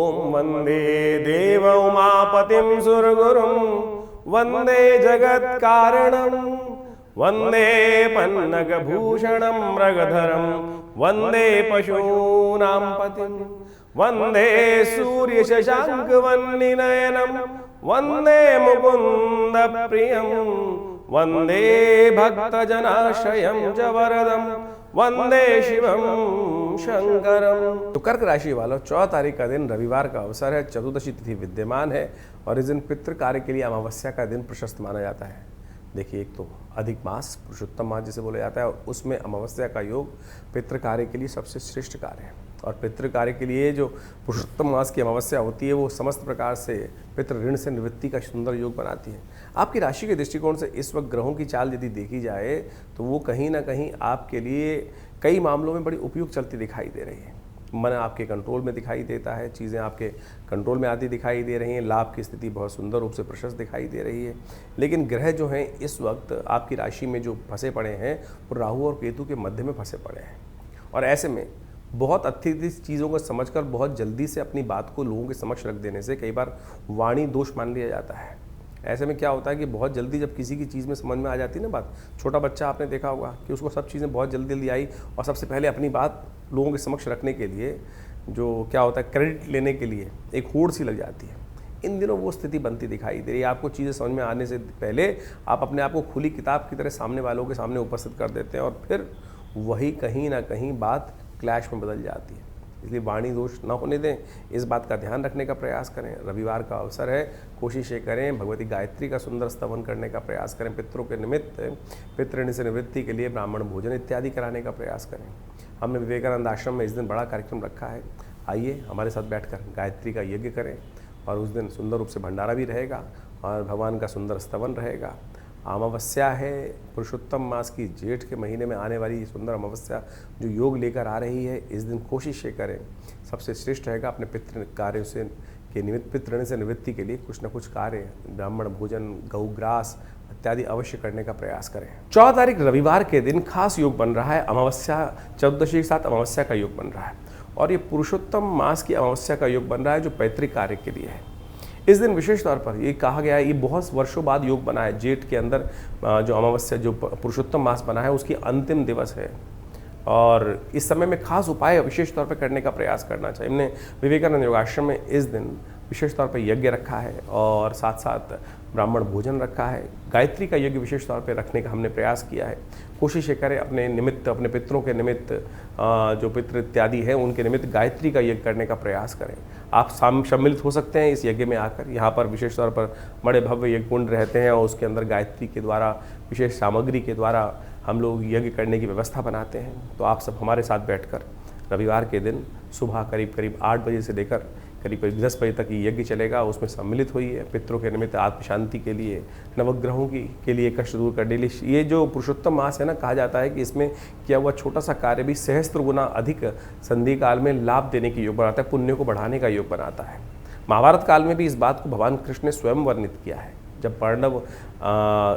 ओम वंदे देव उमापतिं सुरगुरुं वंदे जगत कारणं वंदे पन्नगभूषणं मृगधरं वंदे पशूनां पतिं वंदे सूर्यशशाङ्कवह्निनयनं वंदे मुकुन्द प्रियं वंदे भक्तजनाश्रयं च वरदं वंदे शिवं शंकरम। तो कर्क राशि वालों, 14 तारीख का दिन रविवार का अवसर है, चतुर्दशी तिथि विद्यमान है और इस दिन पितृ कार्य के लिए अमावस्या का दिन प्रशस्त माना जाता है। देखिए, एक तो अधिक मास, पुरुषोत्तम मास जिसे बोला जाता है, और उसमें अमावस्या का योग पितृ कार्य के लिए सबसे श्रेष्ठ कार्य है। और पितृ कार्य के लिए जो पुरुषोत्तम मास की अमावस्या होती है वो समस्त प्रकार से पितृ ऋण से निवृत्ति का सुंदर योग बनाती है। आपकी राशि के दृष्टिकोण से इस वक्त ग्रहों की चाल यदि देखी जाए तो वो कहीं ना कहीं आपके लिए कई मामलों में बड़ी उपयुक्त चलती दिखाई दे रही है। मन आपके कंट्रोल में दिखाई देता है, चीज़ें आपके कंट्रोल में आती दिखाई दे रही हैं, लाभ की स्थिति बहुत सुंदर रूप से प्रशस्त दिखाई दे रही है। लेकिन ग्रह जो हैं इस वक्त आपकी राशि में जो फंसे पड़े हैं वो राहु और केतु के मध्य में फंसे पड़े हैं और ऐसे में बहुत अत्यधिक चीज़ों को समझकर बहुत जल्दी से अपनी बात को लोगों के समक्ष रख देने से कई बार वाणी दोष मान लिया जाता है। ऐसे में क्या होता है कि बहुत जल्दी जब किसी की चीज़ में समझ में आ जाती है ना बात, छोटा बच्चा आपने देखा होगा कि उसको सब चीज़ें बहुत जल्दी जल्दी आई और सबसे पहले अपनी बात लोगों के समक्ष रखने के लिए जो क्या होता है क्रेडिट लेने के लिए एक होड़ सी लग जाती है। इन दिनों वो स्थिति बनती दिखाई दे रही है। आपको चीज़ें समझ में आने से पहले आप अपने आप को खुली किताब की तरह सामने वालों के सामने उपस्थित कर देते हैं और फिर वही कहीं ना कहीं बात क्लैश में बदल जाती है। इसलिए वाणी दोष न होने दें, इस बात का ध्यान रखने का प्रयास करें। रविवार का अवसर है, कोशिश ये करें भगवती गायत्री का सुंदर स्तवन करने का प्रयास करें। पितरों के निमित्त पितृऋण से निवृत्ति के लिए ब्राह्मण भोजन इत्यादि कराने का प्रयास करें। हमने विवेकानंद आश्रम में इस दिन बड़ा कार्यक्रम रखा है, आइए हमारे साथ बैठकर गायत्री का यज्ञ करें और उस दिन सुंदर रूप से भंडारा भी रहेगा और भगवान का सुंदर स्तवन रहेगा। अमावस्या है पुरुषोत्तम मास की, जेठ के महीने में आने वाली सुंदर अमावस्या जो योग लेकर आ रही है, इस दिन कोशिश ये करें सबसे श्रेष्ठ रहेगा अपने पितृ कार्यों से के निमित्त पितृण से निवृत्ति के लिए कुछ न कुछ कार्य, ब्राह्मण भोजन, गौग्रास इत्यादि अवश्य करने का प्रयास करें। 14 तारीख रविवार के दिन खास योग बन रहा है, अमावस्या चतुर्दशी के साथ अमावस्या का योग बन रहा है और ये पुरुषोत्तम मास की अमावस्या का योग बन रहा है जो पैतृक कार्य के लिए है। इस दिन विशेष तौर पर ये कहा गया है, ये बहुत वर्षों बाद योग बना है। जेठ के अंदर जो अमावस्या जो पुरुषोत्तम मास बना है उसकी अंतिम दिवस है और इस समय में खास उपाय विशेष तौर पर करने का प्रयास करना चाहिए। हमने विवेकानंद योगाश्रम में इस दिन विशेष तौर पर यज्ञ रखा है और साथ साथ ब्राह्मण भोजन रखा है। गायत्री का यज्ञ विशेष तौर पर रखने का हमने प्रयास किया है। कोशिश ये करें अपने निमित्त, अपने पितरों के निमित्त, जो पितृ इत्यादि हैं उनके निमित्त गायत्री का यज्ञ करने का प्रयास करें। आप सम्मिलित हो सकते हैं इस यज्ञ में आकर। यहाँ पर विशेष तौर पर बड़े भव्य यज्ञ कुंड रहते हैं और उसके अंदर गायत्री के द्वारा विशेष सामग्री के द्वारा हम लोग यज्ञ करने की व्यवस्था बनाते हैं। तो आप सब हमारे साथ बैठकर रविवार के दिन सुबह करीब 8 बजे से लेकर करीब 10 बजे तक ये यज्ञ चलेगा, उसमें सम्मिलित होइए। पितरों के निमित्त आत्म शांति के लिए, नवग्रहों के लिए कष्ट दूर करने के लिए। ये जो पुरुषोत्तम मास है ना, कहा जाता है कि इसमें किया हुआ छोटा सा कार्य भी सहस्त्र गुना अधिक संधि काल में लाभ देने की योग बनाता है, पुण्य को बढ़ाने का योग बनाता है। महाभारत काल में भी इस बात को भगवान कृष्ण ने स्वयं वर्णित किया है। जब पांडव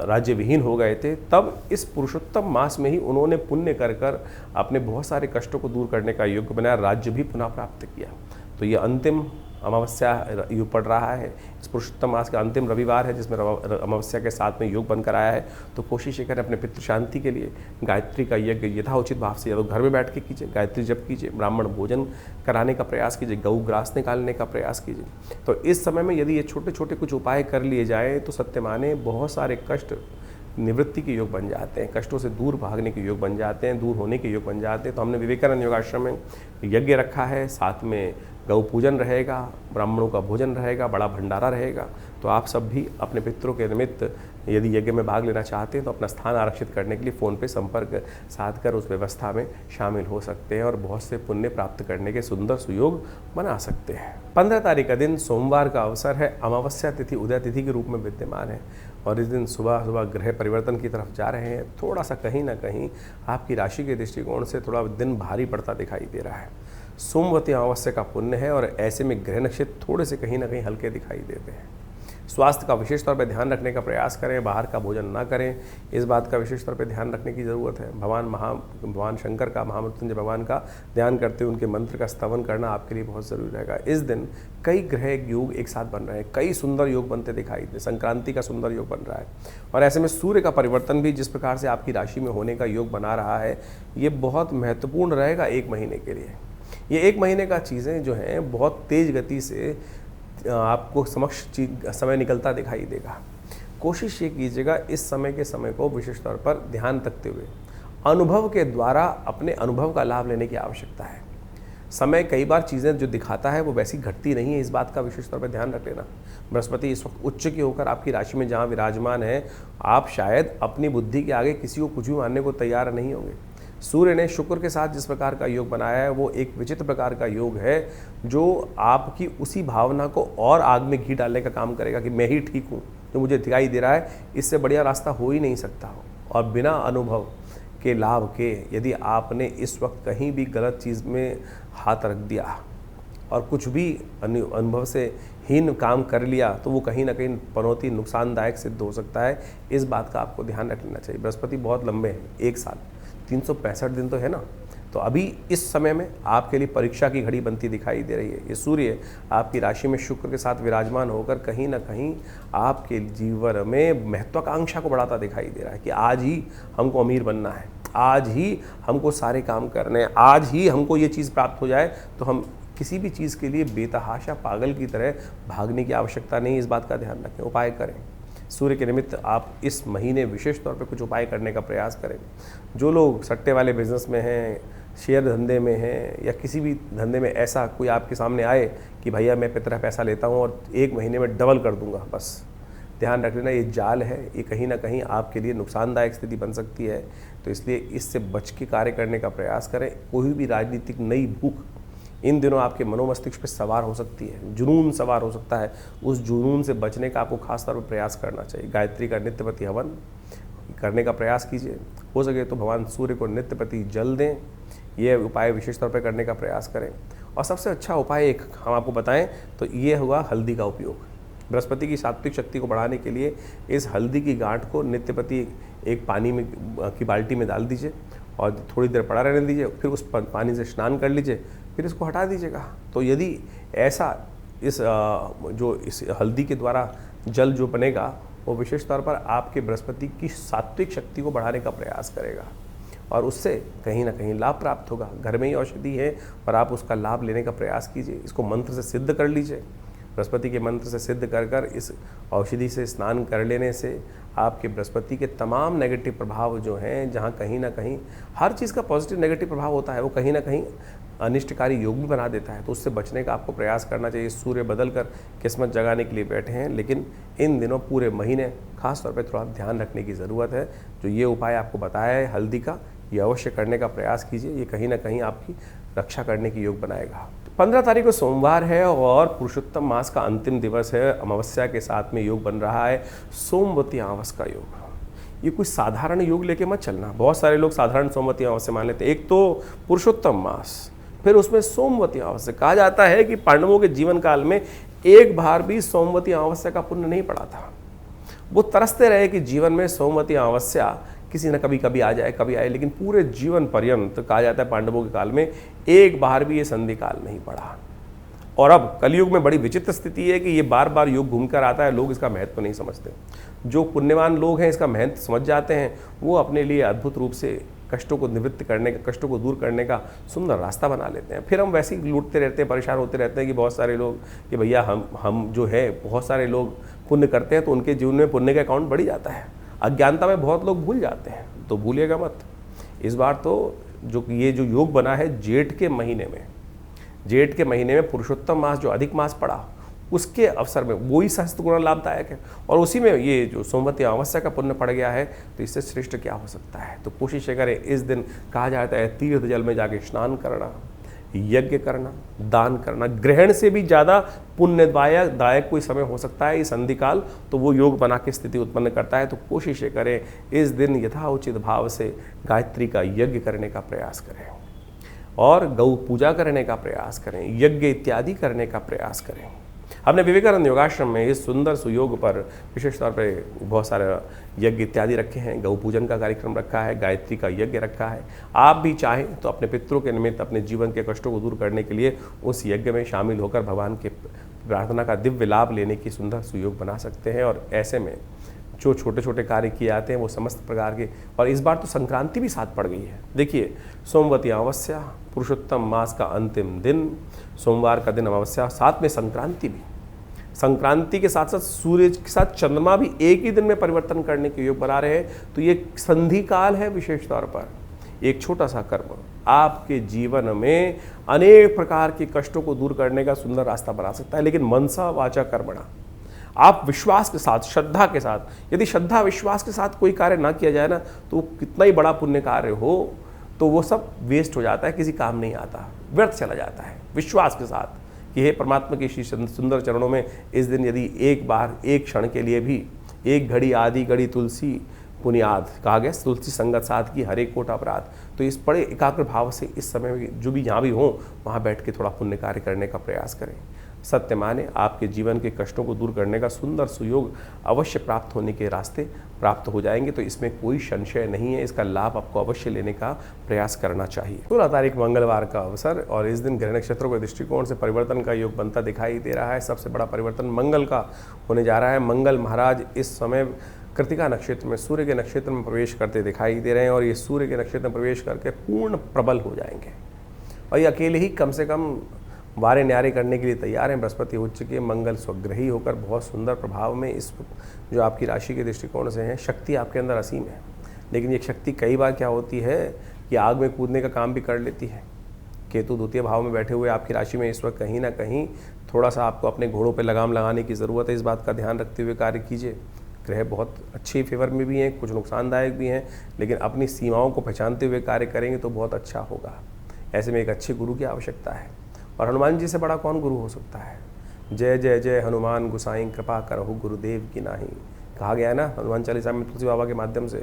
राज्य विहीन हो गए थे तब इस पुरुषोत्तम मास में ही उन्होंने पुण्य कर अपने बहुत सारे कष्टों को दूर करने का योग बनाया, राज्य भी पुनः प्राप्त किया। तो ये अंतिम अमावस्या योग पड़ रहा है, इस पुरुषोत्तम मास का अंतिम रविवार है जिसमें अमावस्या के साथ में योग बनकर आया है। तो कोशिश ये करें अपने पितृ शांति के लिए गायत्री का यज्ञ यथाउचित भाव से या तो घर में बैठ के कीजिए, गायत्री जप कीजिए, ब्राह्मण भोजन कराने का प्रयास कीजिए, गौ ग्रास निकालने का प्रयास कीजिए। तो इस समय में यदि ये छोटे छोटे कुछ उपाय कर लिए जाएँ तो सत्य माने बहुत सारे कष्ट निवृत्ति के योग बन जाते हैं, कष्टों से दूर भागने के योग बन जाते हैं, दूर होने के योग बन जाते हैं। तो हमने विवेकानंद योगाश्रम में यज्ञ रखा है, साथ में गौ पूजन रहेगा, ब्राह्मणों का भोजन रहेगा, बड़ा भंडारा रहेगा। तो आप सब भी अपने पितरों के निमित्त यदि यज्ञ में भाग लेना चाहते हैं तो अपना स्थान आरक्षित करने के लिए फ़ोन पे संपर्क साध कर उस व्यवस्था में शामिल हो सकते हैं और बहुत से पुण्य प्राप्त करने के सुंदर सुयोग बना सकते हैं। 15 तारीख का दिन सोमवार का अवसर है, अमावस्या तिथि उदय तिथि के रूप में विद्यमान है और इस दिन सुबह सुबह ग्रह परिवर्तन की तरफ जा रहे हैं। थोड़ा सा कहीं ना कहीं आपकी राशि के दृष्टिकोण से थोड़ा दिन भारी पड़ता दिखाई दे रहा है। सोमवती अमावस्या का पुण्य है और ऐसे में ग्रह नक्षत्र थोड़े से कहीं ना कहीं हल्के दिखाई देते हैं। स्वास्थ्य का विशेष तौर पर ध्यान रखने का प्रयास करें, बाहर का भोजन ना करें, इस बात का विशेष तौर पर ध्यान रखने की ज़रूरत है। भगवान शंकर का, महामृत्युंजय भगवान का ध्यान करते हुए उनके मंत्र का स्तवन करना आपके लिए बहुत ज़रूरी रहेगा। इस दिन कई ग्रह योग एक साथ बन रहे हैं, कई सुंदर योग बनते दिखाई दे, संक्रांति का सुंदर योग बन रहा है और ऐसे में सूर्य का परिवर्तन भी जिस प्रकार से आपकी राशि में होने का योग बना रहा है, ये बहुत महत्वपूर्ण रहेगा एक महीने के लिए। ये एक महीने का चीज़ें जो हैं बहुत तेज़ गति से आपको समक्ष समय निकलता दिखाई देगा। कोशिश ये कीजिएगा इस समय को विशेष तौर पर ध्यान रखते हुए अनुभव के द्वारा अपने अनुभव का लाभ लेने की आवश्यकता है। समय कई बार चीज़ें जो दिखाता है वो वैसी घटती नहीं है, इस बात का विशेष तौर पर ध्यान रख लेना। बृहस्पति इस वक्त उच्च की होकर आपकी राशि में जहाँ विराजमान है, आप शायद अपनी बुद्धि के आगे किसी को कुछ भी मानने को तैयार नहीं होंगे। सूर्य ने शुक्र के साथ जिस प्रकार का योग बनाया है वो एक विचित्र प्रकार का योग है जो आपकी उसी भावना को और आग में घी डालने का काम करेगा कि मैं ही ठीक हूँ, जो मुझे दिखाई दे रहा है इससे बढ़िया रास्ता हो ही नहीं सकता हो। और बिना अनुभव के लाभ के यदि आपने इस वक्त कहीं भी गलत चीज़ में हाथ रख दिया और कुछ भी अनुभव से हीन काम कर लिया तो वो कहीं ना कहीं पनौती नुकसानदायक सिद्ध हो सकता है। इस बात का आपको ध्यान रख लेना चाहिए। बृहस्पति बहुत लंबे हैं, एक साल 365 दिन तो है ना, तो अभी इस समय में आपके लिए परीक्षा की घड़ी बनती दिखाई दे रही है। ये सूर्य आपकी राशि में शुक्र के साथ विराजमान होकर कहीं ना कहीं आपके जीवन में महत्वाकांक्षा को बढ़ाता दिखाई दे रहा है कि आज ही हमको अमीर बनना है, आज ही हमको सारे काम करने हैं, आज ही हमको ये चीज़ प्राप्त हो जाए। तो हम किसी भी चीज़ के लिए बेतहाशा पागल की तरह भागने की आवश्यकता नहीं, इस बात का ध्यान रखें, उपाय करें। सूर्य के निमित्त आप इस महीने विशेष तौर पे कुछ उपाय करने का प्रयास करें। जो लोग सट्टे वाले बिजनेस में हैं, शेयर धंधे में हैं या किसी भी धंधे में ऐसा कोई आपके सामने आए कि भैया मैं इतना पैसा लेता हूँ और एक महीने में डबल कर दूंगा, बस ध्यान रख लेना ये जाल है, ये कहीं ना कहीं आपके लिए नुकसानदायक स्थिति बन सकती है। तो इसलिए इससे बच के कार्य करने का प्रयास करें। कोई भी राजनीतिक नई भूख इन दिनों आपके मनोमस्तिष्क पे सवार हो सकती है, जुनून सवार हो सकता है, उस जुनून से बचने का आपको खास तौर पर प्रयास करना चाहिए। गायत्री का नित्यपति हवन करने का प्रयास कीजिए, हो सके तो भगवान सूर्य को नित्यपति जल दें, ये उपाय विशेष तौर पर करने का प्रयास करें। और सबसे अच्छा उपाय एक हम आपको बताएं तो ये हुआ हल्दी का उपयोग। बृहस्पति की सात्विक शक्ति को बढ़ाने के लिए इस हल्दी की गांठ को नित्यपति एक पानी में की बाल्टी में डाल दीजिए और थोड़ी देर पड़ा रहने दीजिए, फिर उस पानी से स्नान कर लीजिए, फिर इसको हटा दीजिएगा। तो यदि ऐसा इस हल्दी के द्वारा जल जो बनेगा वो विशेष तौर पर आपके बृहस्पति की सात्विक शक्ति को बढ़ाने का प्रयास करेगा और उससे कहीं ना कहीं लाभ प्राप्त होगा। घर में ही औषधि है और आप उसका लाभ लेने का प्रयास कीजिए। इसको मंत्र से सिद्ध कर लीजिए, बृहस्पति के मंत्र से सिद्ध कर इस औषधि से स्नान कर लेने से आपके बृहस्पति के तमाम नेगेटिव प्रभाव जो हैं, जहाँ कहीं ना कहीं हर चीज़ का पॉजिटिव नेगेटिव प्रभाव होता है, वो कहीं ना कहीं अनिष्टकारी योग भी बना देता है। तो उससे बचने का आपको प्रयास करना चाहिए। सूर्य बदल कर किस्मत जगाने के लिए बैठे हैं, लेकिन इन दिनों पूरे महीने खास तौर पर थोड़ा ध्यान रखने की ज़रूरत है। जो ये उपाय आपको बताया है हल्दी का, ये अवश्य करने का प्रयास कीजिए, ये कहीं ना कहीं आपकी रक्षा करने की योग बनाएगा। 15 तारीख को सोमवार है और पुरुषोत्तम मास का अंतिम दिवस है। अमावस्या के साथ में योग बन रहा है सोमवती अमावस का योग। ये कोई साधारण योग लेके मत चलना। बहुत सारे लोग साधारण सोमवती अमावस्या मान लेते हैं। एक तो पुरुषोत्तम मास, फिर उसमें सोमवती अमावस्या। कहा जाता है कि पांडवों के जीवन काल में एक बार भी सोमवती अमावस्या का पुण्य नहीं पड़ा था। वो तरसते रहे कि जीवन में सोमवती अमावस्या किसी न कभी कभी आ जाए, कभी आए, लेकिन पूरे जीवन पर्यंत कहा जाता है पांडवों के काल में एक बार भी ये संधि काल नहीं पड़ा। और अब कलयुग में बड़ी विचित्र स्थिति है कि ये बार बार योग घूमकर आता है, लोग इसका महत्व नहीं समझते। जो पुण्यवान लोग हैं इसका महत्व समझ जाते हैं, वो अपने लिए अद्भुत रूप से कष्टों को निवृत्त करने का, कष्टों को दूर करने का सुंदर रास्ता बना लेते हैं। फिर हम वैसे ही लूटते रहते हैं, परेशान होते रहते हैं कि बहुत सारे लोग कि भैया हम जो है, बहुत सारे लोग पुण्य करते हैं तो उनके जीवन में पुण्य का अकाउंट बढ़ जाता है। अज्ञानता में बहुत लोग भूल जाते हैं, तो भूलिएगा मत। इस बार तो ये जो योग बना है जेठ के महीने में पुरुषोत्तम मास जो अधिक मास पड़ा उसके अवसर में वही सहस्त्र गुना लाभदायक है और उसी में ये जो सोमवती अमावस्या का पुण्य पड़ गया है, तो इससे श्रेष्ठ क्या हो सकता है। तो कोशिश करें इस दिन, कहा जाता है तीर्थ जल में जाके स्नान करना, यज्ञ करना, दान करना, ग्रहण से भी ज़्यादा पुण्यदायक कोई समय हो सकता है इस संधि काल, तो वो योग बना के स्थिति उत्पन्न करता है। तो कोशिश करें इस दिन यथाउचित भाव से गायत्री का यज्ञ करने का प्रयास करें और गौ पूजा करने का प्रयास करें, यज्ञ इत्यादि करने का प्रयास करें। हमने विवेकानंद योगाश्रम में इस सुंदर सुयोग पर विशेष तौर पर बहुत सारे यज्ञ इत्यादि रखे हैं। गौ पूजन का कार्यक्रम रखा है, गायत्री का यज्ञ रखा है। आप भी चाहें तो अपने पितरों के निमित्त अपने जीवन के कष्टों को दूर करने के लिए उस यज्ञ में शामिल होकर भगवान के प्रार्थना का दिव्य लाभ लेने की सुंदर सुयोग बना सकते हैं। और ऐसे में जो छोटे छोटे कार्य किए जाते हैं वो समस्त प्रकार के, और इस बार तो संक्रांति भी साथ पड़ गई है। देखिए, सोमवती अमावस्या, पुरुषोत्तम मास का अंतिम दिन, सोमवार का दिन अमावस्या, साथ में संक्रांति भी। संक्रांति के साथ साथ सूर्य के साथ चंद्रमा भी एक ही दिन में परिवर्तन करने के योग बना रहे हैं। तो ये संधि काल है। विशेष तौर पर एक छोटा सा कर्म आपके जीवन में अनेक प्रकार के कष्टों को दूर करने का सुंदर रास्ता बना सकता है। लेकिन मनसा वाचा कर्मणा, आप विश्वास के साथ, श्रद्धा के साथ, यदि श्रद्धा विश्वास के साथ कोई कार्य ना किया जाए ना, तो कितना ही बड़ा पुण्य कार्य हो तो वो सब वेस्ट हो जाता है, किसी काम नहीं आता, व्यर्थ चला जाता है। विश्वास के साथ कि हे परमात्मा के श्री सुंदर चरणों में इस दिन यदि एक बार, एक क्षण के लिए भी, एक घड़ी आदि घड़ी तुलसी पुनियाद कहा गया, तुलसी संगत साथ की हर एक कोट अपराध। तो इस बड़े एकाग्र भाव से इस समय में जो भी जहाँ भी हो वहाँ बैठ के थोड़ा पुण्य कार्य करने का प्रयास करें। सत्य माने आपके जीवन के कष्टों को दूर करने का सुंदर सुयोग अवश्य प्राप्त होने के रास्ते प्राप्त हो जाएंगे। तो इसमें कोई संशय नहीं है, इसका लाभ आपको अवश्य लेने का प्रयास करना चाहिए। 16 तारीख मंगलवार का अवसर, और इस दिन ग्रह नक्षत्रों के दृष्टिकोण से परिवर्तन का योग बनता दिखाई दे रहा है। सबसे बड़ा परिवर्तन मंगल का होने जा रहा है। मंगल महाराज इस समय कृतिका नक्षत्र में, सूर्य के नक्षत्र में प्रवेश करते दिखाई दे रहे हैं, और ये सूर्य के नक्षत्र में प्रवेश करके पूर्ण प्रबल हो जाएंगे। और ये अकेले ही कम से कम वारे न्यारे करने के लिए तैयार हैं। बृहस्पति उच्च के, मंगल स्वग्रही होकर बहुत सुंदर प्रभाव में इस जो आपकी राशि के दृष्टिकोण से है, शक्ति आपके अंदर असीम है। लेकिन ये शक्ति कई बार क्या होती है कि आग में कूदने का काम भी कर लेती है। केतु द्वितीय भाव में बैठे हुए आपकी राशि में इस वक्त कहीं ना कहीं थोड़ा सा आपको अपने घोड़ों पर लगाम लगाने की ज़रूरत है। इस बात का ध्यान रखते हुए कार्य कीजिए। ग्रह बहुत अच्छे फेवर में भी हैं, कुछ नुकसानदायक भी हैं, लेकिन अपनी सीमाओं को पहचानते हुए कार्य करेंगे तो बहुत अच्छा होगा। ऐसे में एक अच्छे गुरु की आवश्यकता है, और हनुमान जी से बड़ा कौन गुरु हो सकता है। जय जय जय हनुमान गुसाई, कृपा करहु गुरुदेव की नाही, कहा गया है ना हनुमान चालीसा में तुलसी बाबा के माध्यम से।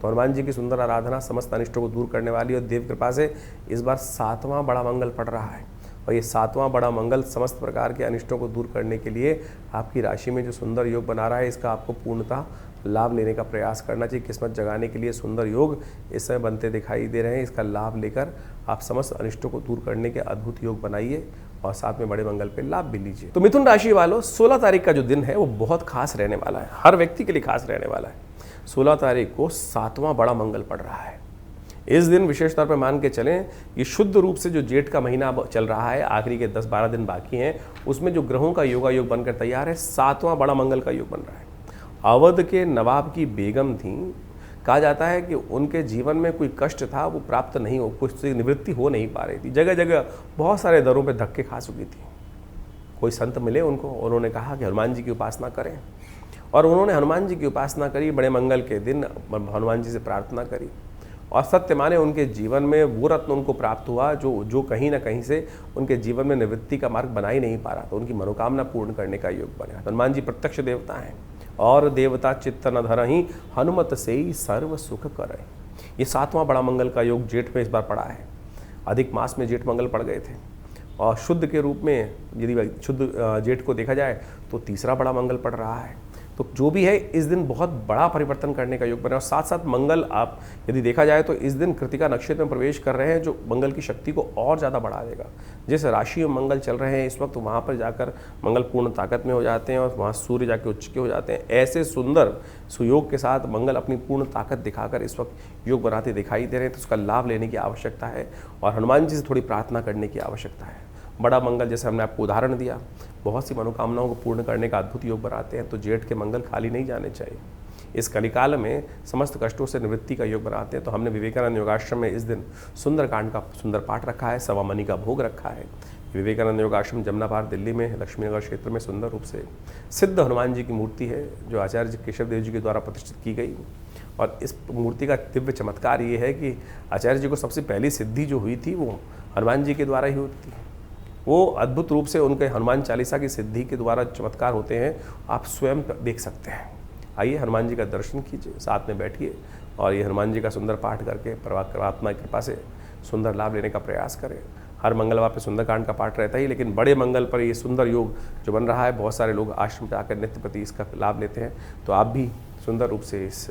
तो हनुमान जी की सुंदर आराधना समस्त अनिष्टों को दूर करने वाली, और देव कृपा से इस बार 7वां बड़ा मंगल पड़ रहा है। और ये 7वां बड़ा मंगल समस्त प्रकार के अनिष्टों को दूर करने के लिए आपकी राशि में जो सुंदर योग बना रहा है, इसका आपको पूर्णतः लाभ लेने का प्रयास करना चाहिए। किस्मत जगाने के लिए सुंदर योग इस समय बनते दिखाई दे रहे हैं। इसका लाभ लेकर आप समस्त अनिष्टों को दूर करने के अद्भुत योग बनाइए, और साथ में बड़े मंगल पे लाभ भी लीजिए। तो मिथुन राशि वालों, 16 तारीख का जो दिन है वो बहुत खास रहने वाला है, हर व्यक्ति के लिए खास रहने वाला है। 16 तारीख को 7वां बड़ा मंगल पड़ रहा है। इस दिन विशेष तौर पर मान के चलें कि शुद्ध रूप से जो जेठ का महीना चल रहा है, आखिरी के 10-12 दिन बाकी हैं, उसमें जो ग्रहों का योगा योग बनकर तैयार है, 7वां बड़ा मंगल का योग बन रहा है। अवध के नवाब की बेगम थी, कहा जाता है कि उनके जीवन में कोई कष्ट था वो प्राप्त नहीं हो, कुछ से निवृत्ति हो नहीं पा रही थी। जगह जगह बहुत सारे दरों पे धक्के खा चुकी थी। कोई संत मिले उनको, उन्होंने कहा कि हनुमान जी की उपासना करें, और उन्होंने हनुमान जी की उपासना करी। बड़े मंगल के दिन हनुमान जी से प्रार्थना करी, और सत्य माने उनके जीवन में वो रत्न उनको प्राप्त हुआ जो कहीं ना कहीं से उनके जीवन में निवृत्ति का मार्ग बना ही नहीं पा रहा था। उनकी मनोकामना पूर्ण करने का योग बना। हनुमान जी प्रत्यक्ष देवता हैं, और देवता चित्त न धरहि, हनुमत से ही सर्व सुख करे। ये 7वां बड़ा मंगल का योग जेठ में इस बार पड़ा है। अधिक मास में जेठ मंगल पड़ गए थे, और शुद्ध के रूप में यदि शुद्ध जेठ को देखा जाए तो 3रा बड़ा मंगल पड़ रहा है। तो जो भी है, इस दिन बहुत बड़ा परिवर्तन करने का योग बना। और साथ साथ मंगल, आप यदि देखा जाए तो इस दिन कृतिका नक्षत्र में प्रवेश कर रहे हैं, जो मंगल की शक्ति को और ज़्यादा बढ़ा देगा। जिस राशि में मंगल चल रहे हैं इस वक्त, वहाँ पर जाकर मंगल पूर्ण ताकत में हो जाते हैं, और वहाँ सूर्य जाके उच्च के हो जाते हैं। ऐसे सुंदर सुयोग के साथ मंगल अपनी पूर्ण ताकत दिखाकर इस वक्त योग बनाते दिखाई दे रहे हैं। तो उसका लाभ लेने की आवश्यकता है, और हनुमान जी से थोड़ी प्रार्थना करने की आवश्यकता है। बड़ा मंगल, जैसे हमने आपको उदाहरण दिया, बहुत सी मनोकामनाओं को पूर्ण करने का अद्भुत योग बनाते हैं। तो जेठ के मंगल खाली नहीं जाने चाहिए। इस कलिकाल में समस्त कष्टों से निवृत्ति का योग बनाते हैं। तो हमने विवेकानंद योगाश्रम में इस दिन सुंदरकांड का सुंदर पाठ रखा है, सवा मनी का भोग रखा है। विवेकानंद योगाश्रम जमुनापार दिल्ली में लक्ष्मीनगर क्षेत्र में सुंदर रूप से सिद्ध हनुमान जी की मूर्ति है, जो आचार्य केशव देव जी के द्वारा प्रतिष्ठित की गई। और इस मूर्ति का दिव्य चमत्कार ये है कि आचार्य जी को सबसे पहली सिद्धि जो हुई थी वो हनुमान जी के द्वारा ही होती है। वो अद्भुत रूप से उनके हनुमान चालीसा की सिद्धि के द्वारा चमत्कार होते हैं, आप स्वयं देख सकते हैं। आइए हनुमान जी का दर्शन कीजिए, साथ में बैठिए, और ये हनुमान जी का सुंदर पाठ करके परमात्मा की कृपा से सुंदर लाभ लेने का प्रयास करें। हर मंगलवार पे सुंदरकांड का पाठ रहता ही, लेकिन बड़े मंगल पर ये सुंदर योग जो बन रहा है, बहुत सारे लोग आश्रम पे आकर नित्य प्रति इसका लाभ लेते हैं। तो आप भी सुंदर रूप से इस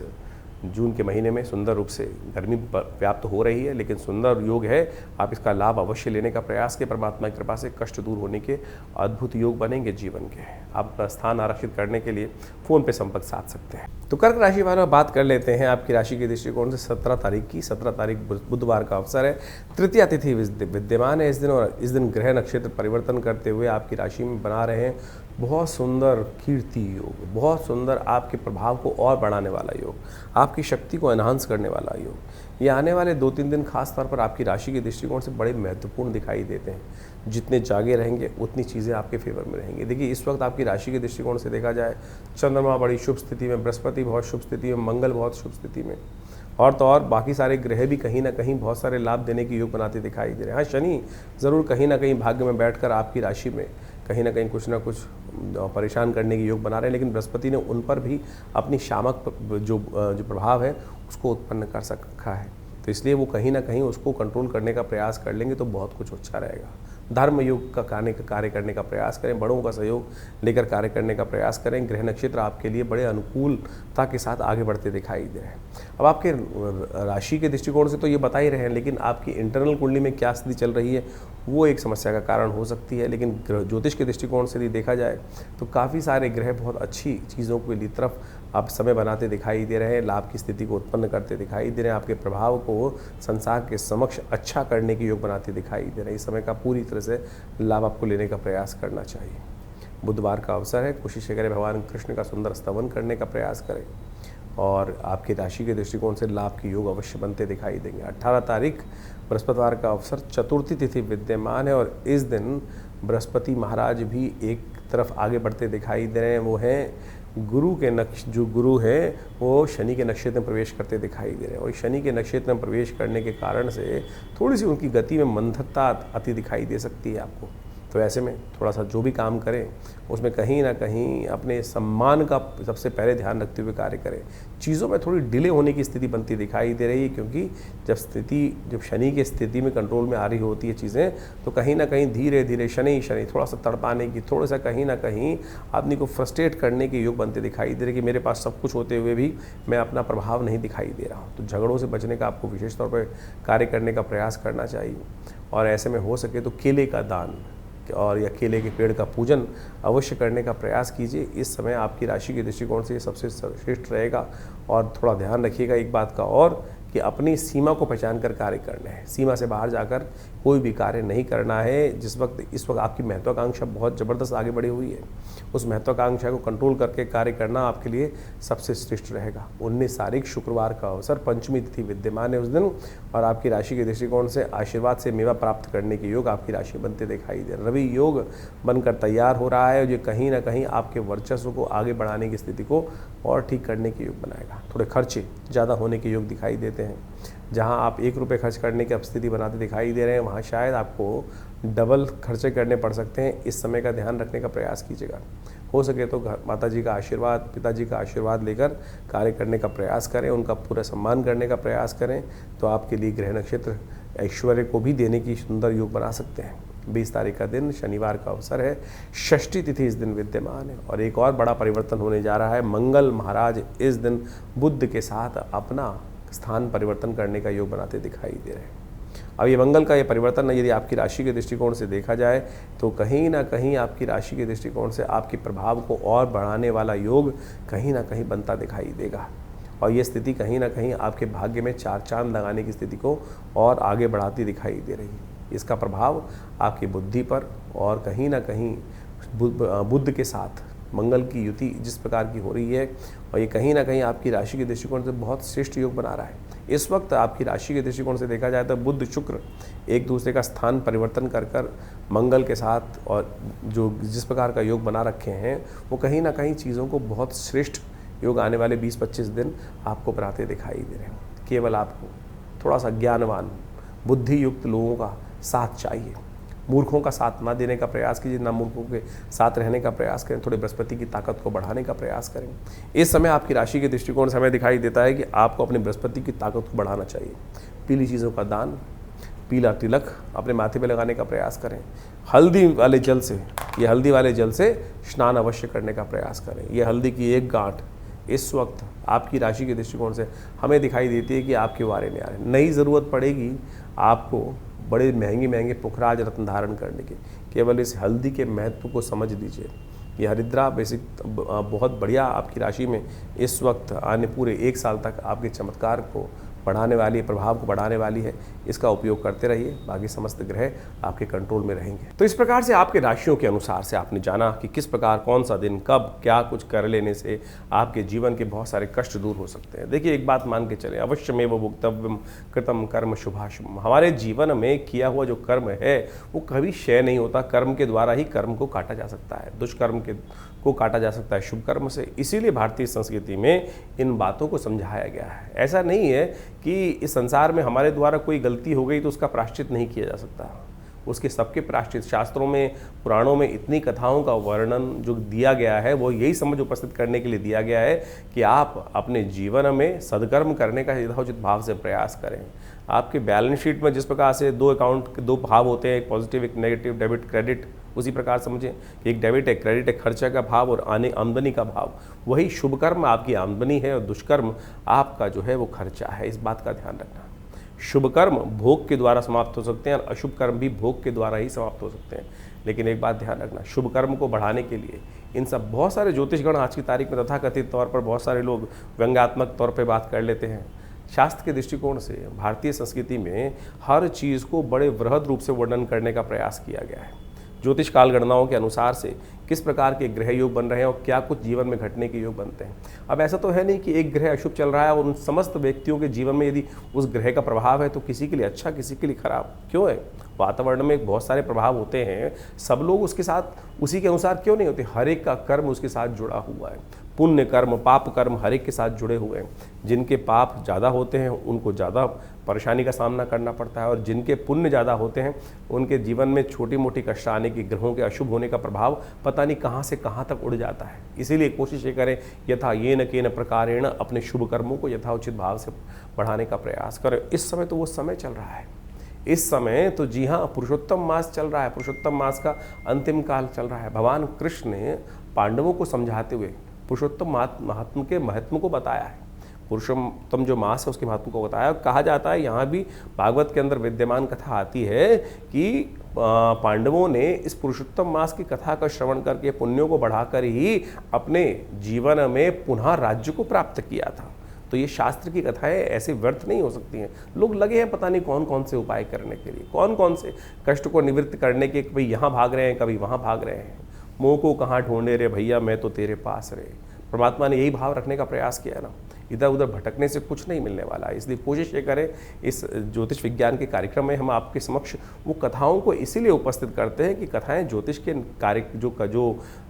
जून के महीने में सुंदर रूप से, गर्मी व्याप्त हो रही है लेकिन सुंदर योग है, आप इसका लाभ अवश्य लेने का प्रयास करें। परमात्मा की कृपा से कष्ट दूर होने के अद्भुत योग बनेंगे जीवन के। आप अपना स्थान आरक्षित करने के लिए फ़ोन पे संपर्क साध सकते हैं। तो कर्क राशि वालों, बात कर लेते हैं आपकी राशि के दृष्टिकोण से 17 तारीख की। 17 तारीख बुधवार का अवसर है, तृतीया तिथि विद्यमान है इस दिन, और इस दिन ग्रह नक्षत्र परिवर्तन करते हुए आपकी राशि में बना रहे हैं बहुत सुंदर कीर्ति योग, बहुत सुंदर आपके प्रभाव को और बढ़ाने वाला योग, आपकी शक्ति को एनहांस करने वाला योग। ये आने वाले 2-3 दिन खास तौर पर आपकी राशि के दृष्टिकोण से बड़े महत्वपूर्ण दिखाई देते हैं। जितने जागे रहेंगे उतनी चीज़ें आपके फेवर में रहेंगी। देखिए, इस वक्त आपकी राशि के दृष्टिकोण से देखा जाए, चंद्रमा बड़ी शुभ स्थिति में, बृहस्पति बहुत शुभ स्थिति में, मंगल बहुत शुभ स्थिति में, और तो और बाकी सारे ग्रह भी कहीं ना कहीं बहुत सारे लाभ देने की योग बनाते दिखाई दे रहे हैं। हाँ, शनि ज़रूर कहीं ना कहीं भाग्य में बैठकर आपकी राशि में कहीं ना कहीं कुछ ना कुछ परेशान करने की योग बना रहे हैं, लेकिन बृहस्पति ने उन पर भी अपनी शामक जो प्रभाव है उसको उत्पन्न कर रखा है। तो इसलिए वो कहीं ना कहीं उसको कंट्रोल करने का प्रयास कर लेंगे तो बहुत कुछ अच्छा रहेगा। धर्म योग का कार्य करने का प्रयास करें, बड़ों का सहयोग लेकर कार्य करने का प्रयास करें। ग्रह नक्षत्र आपके लिए बड़े अनुकूलता के साथ आगे बढ़ते दिखाई दे रहे हैं। अब आपके राशि के दृष्टिकोण से तो ये बता ही रहे हैं, लेकिन आपकी इंटरनल कुंडली में क्या स्थिति चल रही है वो एक समस्या का कारण हो सकती है। लेकिन ज्योतिष के दृष्टिकोण से यदि देखा जाए तो काफ़ी सारे ग्रह बहुत अच्छी चीज़ों के लिए तरफ आप समय बनाते दिखाई दे रहे हैं, लाभ की स्थिति को उत्पन्न करते दिखाई दे रहे हैं, आपके प्रभाव को संसार के समक्ष अच्छा करने की योग बनाते दिखाई दे रहे हैं। इस समय का पूरी तरह से लाभ आपको लेने का प्रयास करना चाहिए। बुधवार का अवसर है, कोशिश करें भगवान कृष्ण का सुंदर स्तवन करने का प्रयास करें, और आपकी राशि के दृष्टिकोण से लाभ के योग अवश्य बनते दिखाई देंगे। 18 तारीख बृहस्पतिवार का अवसर, चतुर्थी तिथि विद्यमान है, और इस दिन बृहस्पति महाराज भी एक तरफ आगे बढ़ते दिखाई दे रहे हैं। वो हैं गुरु के जो गुरु है वो शनि के नक्षत्र में प्रवेश करते दिखाई दे रहे हैं, और शनि के नक्षत्र में प्रवेश करने के कारण से थोड़ी सी उनकी गति में मंथरता आती दिखाई दे सकती है आपको। तो ऐसे में थोड़ा सा जो भी काम करें उसमें कहीं ना कहीं अपने सम्मान का सबसे पहले ध्यान रखते हुए कार्य करें। चीज़ों में थोड़ी डिले होने की स्थिति बनती दिखाई दे रही है, क्योंकि जब शनि की स्थिति में कंट्रोल में आ रही होती है चीज़ें, तो कहीं ना कहीं धीरे धीरे शनि थोड़ा सा तड़पाने की, थोड़ा सा कहीं ना कहीं आदमी को फ्रस्ट्रेट करने के योग बनते दिखाई दे रहे कि मेरे पास सब कुछ होते हुए भी मैं अपना प्रभाव नहीं दिखाई दे रहा हूँ। तो झगड़ों से बचने का आपको विशेष तौर पर कार्य करने का प्रयास करना चाहिए, और ऐसे में हो सके तो केले का दान और या केले के पेड़ का पूजन अवश्य करने का प्रयास कीजिए। इस समय आपकी राशि के दृष्टिकोण से ये सबसे श्रेष्ठ रहेगा। और थोड़ा ध्यान रखिएगा एक बात का और, कि अपनी सीमा को पहचान कर कार्य करना है। सीमा से बाहर जाकर कोई भी कार्य नहीं करना है। इस वक्त आपकी महत्वाकांक्षा बहुत ज़बरदस्त आगे बढ़ी हुई है, उस महत्वाकांक्षा को कंट्रोल करके कार्य करना आपके लिए सबसे श्रेष्ठ रहेगा। 19 तारीख शुक्रवार का अवसर, पंचमी तिथि विद्यमान है उस दिन, और आपकी राशि के दृष्टिकोण से आशीर्वाद से मेवा प्राप्त करने के योग आपकी राशि बनते दिखाई दे। रवि योग बनकर तैयार हो रहा है, जो कहीं ना कहीं आपके वर्चस्व को आगे बढ़ाने की स्थिति को और ठीक करने के योग बनाएगा। थोड़े खर्चे ज़्यादा होने के योग दिखाई देते हैं। जहां आप 1 रुपये खर्च करने की स्थिति बनाते दिखाई दे रहे हैं, वहां शायद आपको डबल खर्चे करने पड़ सकते हैं। इस समय का ध्यान रखने का प्रयास कीजिएगा। हो सके तो माता जी का आशीर्वाद, पिताजी का आशीर्वाद लेकर कार्य करने का प्रयास करें, उनका पूरा सम्मान करने का प्रयास करें, तो आपके लिए ग्रह नक्षत्र ऐश्वर्य को भी देने की सुंदर योग बना सकते हैं। 20 तारीख का दिन शनिवार का अवसर है, षष्ठी तिथि इस दिन विद्यमान है, और एक और बड़ा परिवर्तन होने जा रहा है। मंगल महाराज इस दिन बुध के साथ अपना स्थान परिवर्तन करने का योग बनाते दिखाई दे रहे हैं। अब ये मंगल का ये परिवर्तन यदि आपकी राशि के दृष्टिकोण से देखा जाए तो कहीं ना कहीं आपकी राशि के दृष्टिकोण से आपके प्रभाव को और बढ़ाने वाला योग कहीं ना कहीं बनता दिखाई देगा, और ये स्थिति कहीं ना कहीं आपके भाग्य में 4 चांद लगाने की स्थिति को और आगे बढ़ाती दिखाई दे रही है। इसका प्रभाव आपकी बुद्धि पर, और कहीं ना कहीं बुध के साथ मंगल की युति जिस प्रकार की हो रही है, और ये कहीं ना कहीं आपकी राशि के दृष्टिकोण से बहुत श्रेष्ठ योग बना रहा है। इस वक्त आपकी राशि के दृष्टिकोण से देखा जाए तो बुध शुक्र एक दूसरे का स्थान परिवर्तन कर मंगल के साथ, और जो जिस प्रकार का योग बना रखे हैं, वो कहीं ना कहीं चीज़ों को बहुत श्रेष्ठ योग आने वाले 20-25 दिन आपको बनाते दिखाई दे रहे हैं। केवल आपको थोड़ा सा ज्ञानवान, बुद्धि युक्त लोगों का साथ चाहिए। मूर्खों का साथ ना देने का प्रयास कीजिए, ना मूर्खों के साथ रहने का प्रयास करें। थोड़े बृहस्पति की ताकत को बढ़ाने का प्रयास करें। इस समय आपकी राशि के दृष्टिकोण से हमें दिखाई देता है कि आपको अपने बृहस्पति की ताकत को बढ़ाना चाहिए। पीली चीज़ों का दान, पीला तिलक अपने माथे पे लगाने का प्रयास करें। हल्दी वाले जल से, ये हल्दी वाले जल से स्नान अवश्य करने का प्रयास करें। ये हल्दी की एक गांठ इस वक्त आपकी राशि के दृष्टिकोण से हमें दिखाई देती है कि आपके वारे में आ रहे हैं। नई ज़रूरत पड़ेगी आपको बड़े महंगे महंगे पुखराज रत्न धारण करने की। केवल इस हल्दी के महत्व को समझ लीजिए। ये हरिद्रा बेसिक बहुत बढ़िया आपकी राशि में इस वक्त आने पूरे 1 साल तक आपके चमत्कार को बढ़ाने वाली है, प्रभाव को बढ़ाने वाली है। इसका उपयोग करते रहिए, बाकी समस्त ग्रह आपके कंट्रोल में रहेंगे। तो इस प्रकार से आपके राशियों के अनुसार से आपने जाना कि किस प्रकार कौन सा दिन कब क्या कुछ कर लेने से आपके जीवन के बहुत सारे कष्ट दूर हो सकते हैं। देखिए, एक बात मान के चले, अवश्यमेव भुक्तव्यम कृतम कर्म शुभाशुभम। हमारे जीवन में किया हुआ जो कर्म है वो कभी क्षय नहीं होता। कर्म के द्वारा ही कर्म को काटा जा सकता है, दुष्कर्म को काटा जा सकता है शुभ कर्म से। इसीलिए भारतीय संस्कृति में इन बातों को समझाया गया है। ऐसा नहीं है कि इस संसार में हमारे द्वारा कोई गलती हो गई तो उसका प्रायश्चित नहीं किया जा सकता। उसके सबके प्रायश्चित शास्त्रों में, पुराणों में इतनी कथाओं का वर्णन जो दिया गया है वो यही समझ उपस्थित करने के लिए दिया गया है कि आप अपने जीवन में सद्कर्म करने का यथोचित भाव से प्रयास करें। आपके बैलेंस शीट में जिस प्रकार से 2 अकाउंट के 2 भाव होते हैं, एक पॉजिटिव एक नेगेटिव, डेबिट क्रेडिट, उसी प्रकार समझें कि एक डेबिट है, क्रेडिट है, खर्चे का भाव और आमदनी का भाव। वही शुभ कर्म आपकी आमदनी है और दुष्कर्म आपका जो है वो खर्चा है। इस बात का ध्यान रखना। शुभ कर्म भोग के द्वारा समाप्त हो सकते हैं और अशुभ कर्म भी भोग के द्वारा ही समाप्त हो सकते हैं। लेकिन एक बात ध्यान रखना, शुभ कर्म को बढ़ाने के लिए इन सब बहुत सारे ज्योतिषगण आज की तारीख में तथाकथित तौर पर बहुत सारे लोग व्यंग्यात्मक तौर पर बात कर लेते हैं। शास्त्र के दृष्टिकोण से भारतीय संस्कृति में हर चीज़ को बड़े वृहद रूप से वर्णन करने का प्रयास किया गया है। ज्योतिष काल गणनाओं के अनुसार से किस प्रकार के ग्रह योग बन रहे हैं और क्या कुछ जीवन में घटने के योग बनते हैं। अब ऐसा तो है नहीं कि एक ग्रह अशुभ चल रहा है और उन समस्त व्यक्तियों के जीवन में यदि उस ग्रह का प्रभाव है तो किसी के लिए अच्छा किसी के लिए खराब क्यों है। वातावरण में बहुत सारे प्रभाव होते हैं, सब लोग उसके साथ उसी के अनुसार क्यों नहीं होते। हर एक का कर्म उसके साथ जुड़ा हुआ है। पुण्य कर्म पाप कर्म हर एक के साथ जुड़े हुए हैं। जिनके पाप ज़्यादा होते हैं उनको ज़्यादा परेशानी का सामना करना पड़ता है और जिनके पुण्य ज़्यादा होते हैं उनके जीवन में छोटी मोटी कष्ट आने की, ग्रहों के अशुभ होने का प्रभाव पता नहीं कहाँ से कहाँ तक उड़ जाता है। इसीलिए कोशिश ये करें यथा येन केन प्रकारेण अपने शुभ कर्मों को यथाउचित भाव से बढ़ाने का प्रयास करें। इस समय तो वो समय चल रहा है। इस समय तो जी हाँ, पुरुषोत्तम मास चल रहा है। पुरुषोत्तम मास का अंतिम काल चल रहा है। भगवान कृष्ण ने पांडवों को समझाते हुए पुरुषोत्तम महात्म के महत्व को बताया है। पुरुषोत्तम जो मास है उसके महत्व को बताया। कहा जाता है, यहाँ भी भागवत के अंदर विद्यमान कथा आती है कि पांडवों ने इस पुरुषोत्तम मास की कथा का श्रवण करके पुण्यों को बढ़ाकर ही अपने जीवन में पुनः राज्य को प्राप्त किया था। तो ये शास्त्र की कथाएं ऐसे व्यर्थ नहीं हो सकती हैं। लोग लगे हैं पता नहीं कौन कौन से उपाय करने के लिए, कौन कौन से कष्ट को निवृत्त करने के, कभी यहाँ भाग रहे हैं कभी वहाँ भाग रहे हैं। मोह को कहाँ ढूंढे रे भैया, मैं तो तेरे पास रे। परमात्मा ने यही भाव रखने का प्रयास किया है ना। इधर उधर भटकने से कुछ नहीं मिलने वाला है। इसलिए कोशिश ये करें, इस ज्योतिष विज्ञान के कार्यक्रम में हम आपके समक्ष वो कथाओं को इसीलिए उपस्थित करते हैं कि कथाएं ज्योतिष के कार्य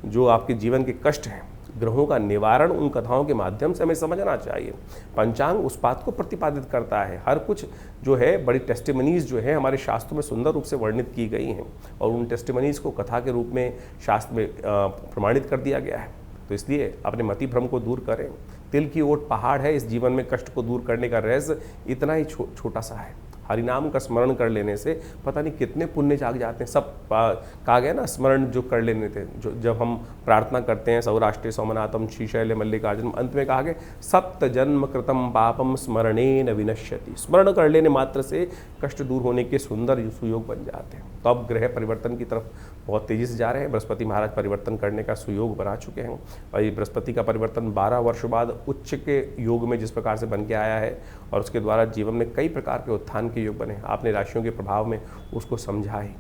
जो आपके जीवन के कष्ट हैं, ग्रहों का निवारण उन कथाओं के माध्यम से हमें समझना चाहिए। पंचांग उस बात को प्रतिपादित करता है। हर कुछ जो है बड़ी टेस्टिमनीज जो है हमारे शास्त्रों में सुंदर रूप से वर्णित की गई हैं और उन टेस्टिमनीज को कथा के रूप में शास्त्र में प्रमाणित कर दिया गया है। तो इसलिए अपने मति भ्रम को दूर करें। तिल की ओट पहाड़ है। इस जीवन में कष्ट को दूर करने का रहस्य इतना ही छोटा सा है। हरिनाम का स्मरण कर लेने से पता नहीं कितने पुण्य जाग जाते हैं। सब कहा गया ना, स्मरण जो कर लेने थे, जो जब हम प्रार्थना करते हैं सौराष्ट्रे सोमनाथम श्रीशैल मल्लिकार्जुन, अंत में कहा गया सप्त जन्म कृतम पापम स्मरणेन विनश्यति। स्मरण कर लेने मात्र से कष्ट दूर होने के सुंदर सुयोग बन जाते हैं। तो अब ग्रह परिवर्तन की तरफ बहुत तेजी से जा रहे हैं। बृहस्पति महाराज परिवर्तन करने का सुयोग बना चुके हैं और ये बृहस्पति का परिवर्तन 12 वर्षों बाद उच्च के योग में जिस प्रकार से बन के आया है और उसके द्वारा जीवन में कई प्रकार के उत्थान के योग बने। आपने राशियों के प्रभाव में उसको समझा ही।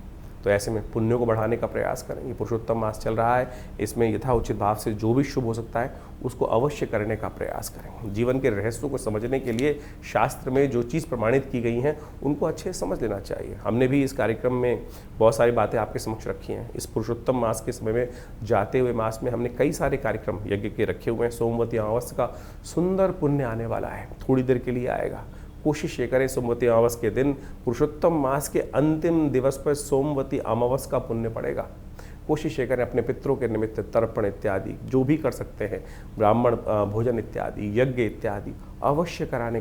तो ऐसे में पुण्यों को बढ़ाने का प्रयास करें। ये पुरुषोत्तम मास चल रहा है, इसमें यथाउचित भाव से जो भी शुभ हो सकता है उसको अवश्य करने का प्रयास करें। जीवन के रहस्यों को समझने के लिए शास्त्र में जो चीज़ प्रमाणित की गई हैं उनको अच्छे से समझ लेना चाहिए। हमने भी इस कार्यक्रम में बहुत सारी बातें आपके समक्ष रखी हैं। इस पुरुषोत्तम मास के समय में जाते हुए मास में हमने कई सारे कार्यक्रम यज्ञ के रखे हुए हैं। सोमवती अमावस्या का सुंदर पुण्य आने वाला है, थोड़ी देर के लिए आएगा। कोशिश ये करें सोमवती अमावस्या के दिन, पुरुषोत्तम मास के अंतिम दिवस पर सोमवती अमावस्या का पुण्य पड़ेगा। कोशिश ये करें अपने पितरों के निमित्त तर्पण इत्यादि जो भी कर सकते हैं, ब्राह्मण भोजन इत्यादि, यज्ञ इत्यादि अवश्य कराने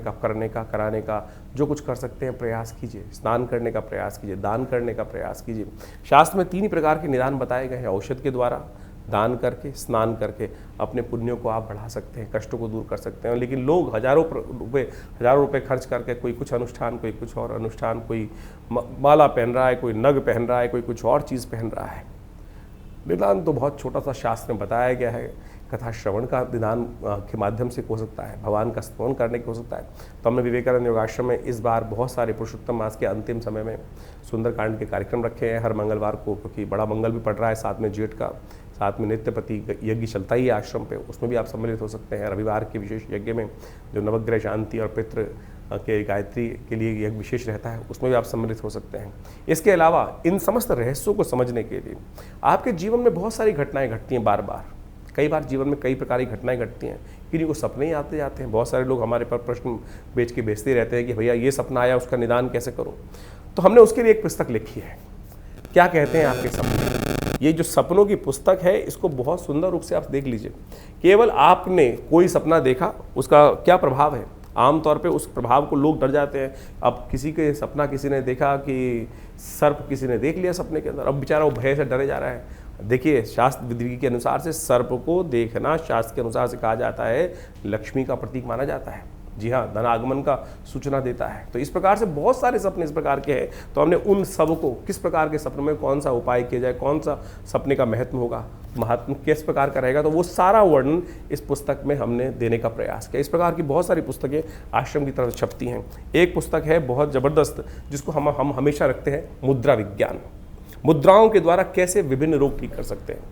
का जो कुछ कर सकते हैं प्रयास कीजिए। स्नान करने का प्रयास कीजिए, दान करने का प्रयास कीजिए। शास्त्र में 3 ही प्रकार के निदान बताए गए हैं, औषध के द्वारा, दान करके, स्नान करके अपने पुण्यों को आप बढ़ा सकते हैं, कष्टों को दूर कर सकते हैं। लेकिन लोग हजारों रुपए खर्च करके कोई कुछ अनुष्ठान, कोई कुछ और अनुष्ठान, कोई माला पहन रहा है, कोई नग पहन रहा है, कोई कुछ और चीज़ पहन रहा है। निदान तो बहुत छोटा सा शास्त्र में बताया गया है। कथा श्रवण का निदान के माध्यम से हो सकता है, भगवान का स्तवन करने के हो सकता है। तो हमने विवेकानंद योगाश्रम में इस बार बहुत सारे पुरुषोत्तम मास के अंतिम समय में सुंदरकांड के कार्यक्रम रखे हैं हर मंगलवार को, क्योंकि बड़ा मंगल भी पड़ रहा है, साथ में जेठ का, साथ में नित्यपति यज्ञ चलता ही है आश्रम पे, उसमें भी आप सम्मिलित हो सकते हैं। रविवार के विशेष यज्ञ में जो नवग्रह शांति और पितृ के गायत्री के लिए यज्ञ विशेष रहता है, उसमें भी आप सम्मिलित हो सकते हैं। इसके अलावा इन समस्त रहस्यों को समझने के लिए आपके जीवन में बहुत सारी घटनाएं घटती हैं बार बार। कई बार जीवन में कई प्रकार की घटनाएं घटती हैं, किन्हीं को सपने ही आते जाते हैं। बहुत सारे लोग हमारे पर प्रश्न बेचते रहते हैं कि भैया ये सपना आया, उसका निदान कैसे करूं। तो हमने उसके लिए एक पुस्तक लिखी है, क्या कहते हैं आपके सपने। ये जो सपनों की पुस्तक है, इसको बहुत सुंदर रूप से आप देख लीजिए। केवल आपने कोई सपना देखा, उसका क्या प्रभाव है। आमतौर पे उस प्रभाव को लोग डर जाते हैं। अब किसी के सपना किसी ने देखा कि सर्प किसी ने देख लिया सपने के अंदर, अब बेचारा वो भय से डरे जा रहा है। देखिए, शास्त्र विधि के अनुसार से सर्प को देखना शास्त्र के अनुसार से कहा जाता है लक्ष्मी का प्रतीक माना जाता है। जी हाँ, धन आगमन का सूचना देता है। तो इस प्रकार से बहुत सारे सपने इस प्रकार के हैं। तो हमने उन सब को, किस प्रकार के सपने में कौन सा उपाय किया जाए, कौन सा सपने का महत्व होगा, महात्म किस प्रकार का रहेगा, तो वो सारा वर्णन इस पुस्तक में हमने देने का प्रयास किया। इस प्रकार की बहुत सारी पुस्तकें आश्रम की तरफ छपती हैं। एक पुस्तक है बहुत ज़बरदस्त, जिसको हम हमेशा रखते हैं, मुद्रा विज्ञान। मुद्राओं के द्वारा कैसे विभिन्न रोग ठीक कर सकते हैं।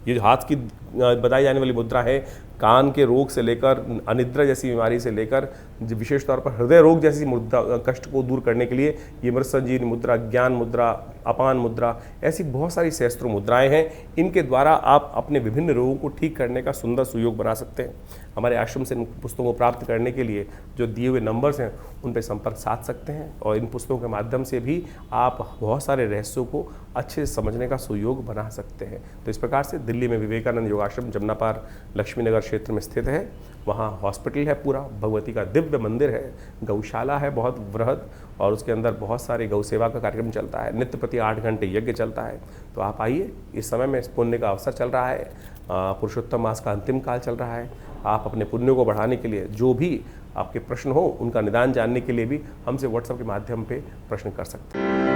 ये जो हाथ की बताई जाने वाली मुद्रा है, कान के रोग से लेकर अनिद्रा जैसी बीमारी से लेकर विशेष तौर पर हृदय रोग जैसी मुद्रा कष्ट को दूर करने के लिए ये मृत संजीवनी मुद्रा, ज्ञान मुद्रा, अपान मुद्रा, ऐसी बहुत सारी सहस्त्रों मुद्राएं हैं। इनके द्वारा आप अपने विभिन्न रोगों को ठीक करने का सुंदर सुयोग बना सकते हैं। हमारे आश्रम से इन पुस्तकों को प्राप्त करने के लिए जो दिए हुए नंबर्स हैं उन पर संपर्क साध सकते हैं, और इन पुस्तकों के माध्यम से भी आप बहुत सारे रहस्यों को अच्छे से समझने का सुयोग बना सकते हैं। तो इस प्रकार से दिल्ली में विवेकानंद योगाश्रम जमुना पार लक्ष्मी नगर क्षेत्र में स्थित है। वहाँ हॉस्पिटल है, पूरा भगवती का दिव्य मंदिर है, गौशाला है बहुत वृहद, और उसके अंदर बहुत सारे गौ सेवा का कार्यक्रम चलता है। नित्य प्रति 8 घंटे यज्ञ चलता है। तो आप आइए, इस समय में पुण्य का अवसर चल रहा है, पुरुषोत्तम मास का अंतिम काल चल रहा है। आप अपने पुण्यों को बढ़ाने के लिए जो भी आपके प्रश्न हो, उनका निदान जानने के लिए भी हमसे व्हाट्सएप के माध्यम पे प्रश्न कर सकते हैं।